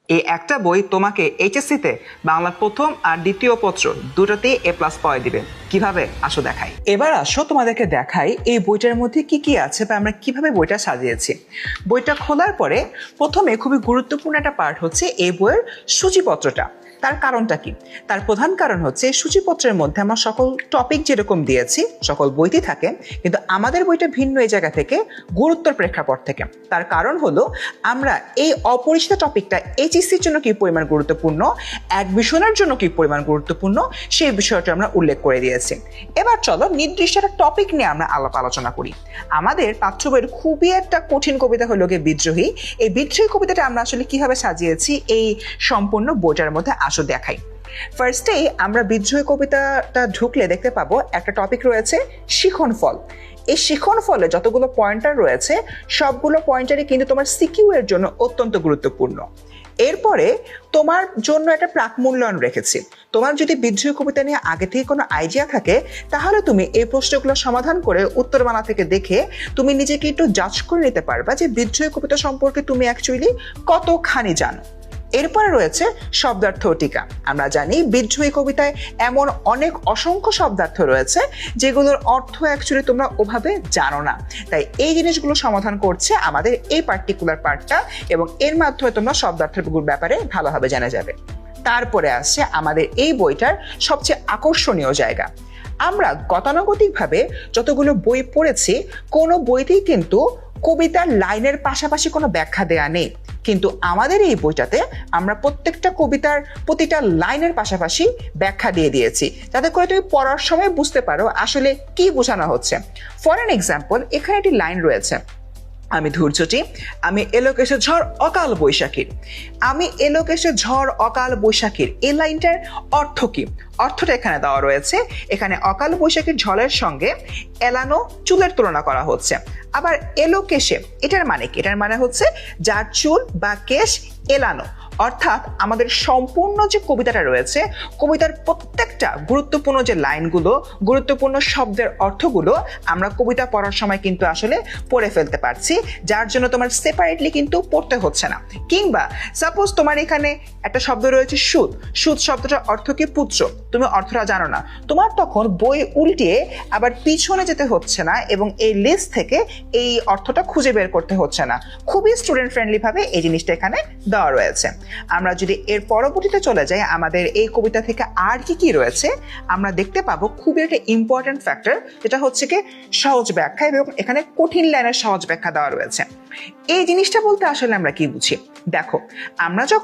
এই একটা বই তোমাকে এইচএসসিতে বাংলা প্রথম আর দ্বিতীয় পত্র দুটোতেই A+ পাওয়া দিবে। কিভাবে আসো দেখাই। এবার আসো তোমাদেরকে দেখাই এই বইটার মধ্যে কি কি আছে বা আমরা কিভাবে বইটা সাজিয়েছি। বইটা খোলার পরে প্রথমে খুবই গুরুত্বপূর্ণ একটা পার্ট হচ্ছে এই বইয়ের সূচিপত্রটা। তার কারণটা কি? তার প্রধান কারণ হচ্ছে সূচিপত্রের মধ্যে আমরা সকল টপিক যেরকম দিয়েছি সকল বইতে থাকে, কিন্তু আমাদের বইটা ভিন্ন এই জায়গা থেকে, গুরুত্বর প্রেক্ষাপট থেকে। তার কারণ হলো আমরা এই অপরিচিত টপিকটা এইচএসসির জন্য কি পরিমাণ গুরুত্বপূর্ণ, অ্যাডমিশনের জন্য কি পরিমাণ গুরুত্বপূর্ণ সেই বিষয়টা আমরা উল্লেখ করে দিয়েছি। এবার চলো নির্দিষ্ট একটা টপিক নিয়ে আমরা আলোচনা করি। আমাদের পাঠ্য বইয়ের খুবই একটা কঠিন কবিতা হলো গিয়ে বিদ্রোহী। এই বিদ্রোহী কবিতাটা আমরা আসলে কিভাবে সাজিয়েছি এই সম্পূর্ণ বইটার মধ্যে আসো দেখাই। ফার্স্টেই আমরা বিদ্রোহী কবিতাটা ঢুকলে দেখতে পাবো একটা টপিক রয়েছে শিখন ফল। এই শিখন ফলে যতগুলো পয়েন্টার রয়েছে সবগুলো পয়েন্টারই কিন্তু তোমার সিকিউ এর জন্য অত্যন্ত গুরুত্বপূর্ণ। এরপরে তোমার জন্য একটা প্রাক মূল্যায়ন রেখেছি। তোমার যদি বিদ্রোহী কবিতা নিয়ে আগে থেকে কোনো আইডিয়া থাকে তাহলে তুমি এই প্রশ্নগুলো সমাধান করে উত্তরমালা থেকে দেখে তুমি নিজেকে একটু জাজ করে নিতে পারবা যে বিদ্রোহী কবিতা সম্পর্কে তুমি অ্যাকচুয়ালি কতখানি জানো। এরপরে রয়েছে শব্দার্থ টিকা। আমরা জানি বিদ্রোহী কবিতায় এমন অনেক অসংখ্য শব্দার্থ রয়েছে যেগুলোর অর্থ অ্যাকচুয়ালি তোমরা ওভাবে জানো না, তাই এই জিনিসগুলো সমাধান করছে আমাদের এই পার্টিকুলার পার্টটা, এবং এর মাধ্যমে তোমরা শব্দার্থের ব্যাপারে ভালোভাবে জানা যাবে। তারপরে আসছে আমাদের এই বইটার সবচেয়ে আকর্ষণীয় জায়গা। আমরা গতানুগতিকভাবে যতগুলো বই পড়েছি কোনো বইতেই কিন্তু কবিতার লাইনের পাশাপাশি কোনো ব্যাখ্যা দেয়া নেই, কিন্তু আমাদের এই বইটাতে আমরা প্রত্যেকটা কবিতার প্রতিটা লাইনের পাশাপাশি ব্যাখ্যা দিয়ে দিয়েছি, যাতে করে তুমি পড়ার সময় বুঝতে পারো আসলে কি বোঝানো হচ্ছে। ফর অ্যান এক্সাম্পল, এখানে একটি লাইন রয়েছে, আমি ধৈর্যটি, আমি এলোকেশে ঝড় অকাল বৈশাখীর। আমি এলোকেশে ঝড় অকাল বৈশাখীর এই লাইনটার অর্থ কি? অর্থটা এখানে দেওয়া রয়েছে। এখানে অকাল বৈশাখীর ঝড়ের সঙ্গে এলানো চুলের তুলনা করা হচ্ছে। আবার এলোকেশে এটার মানে কি? এটার মানে হচ্ছে যার চুল বা কেশ এলানো, অর্থাৎ আমাদের সম্পূর্ণ যে কবিতাটা রয়েছে কবিতার প্রত্যেকটা গুরুত্বপূর্ণ যে লাইনগুলো, গুরুত্বপূর্ণ শব্দের অর্থগুলো আমরা কবিতা পড়ার সময় কিন্তু আসলে পড়ে ফেলতে পারছি, যার জন্য তোমার সেপারেটলি কিন্তু পড়তে হচ্ছে না। কিংবা সাপোজ তোমার এখানে একটা শব্দ রয়েছে সুদ, সুদ শব্দটার অর্থ কি? পুত্র, তুমি অর্থটা জানো না, তোমার তখন বই উল্টিয়ে আবার পিছনে যেতে হচ্ছে না এবং এই লিস্ট থেকে এই অর্থটা খুঁজে বের করতে হচ্ছে না। খুবই স্টুডেন্ট ফ্রেন্ডলি ভাবে এই জিনিসটা এখানে দেওয়া রয়েছে। আমরা যদি এর পরবর্তীতে চলে যাই আমাদের এই কবিতা থেকে আর কি কি রয়েছে, আমরা দেখতে পাবো খুবই একটা ইম্পর্টেন্ট ফ্যাক্টর, যেটা হচ্ছে কি সহজ ব্যাখ্যা, এবং এখানে কঠিন লাইনের সহজ ব্যাখ্যা দেওয়া রয়েছে। এই জিনিসটা বলতে আসলে আমরা কি বুঝি? দেখো, আমরা যখন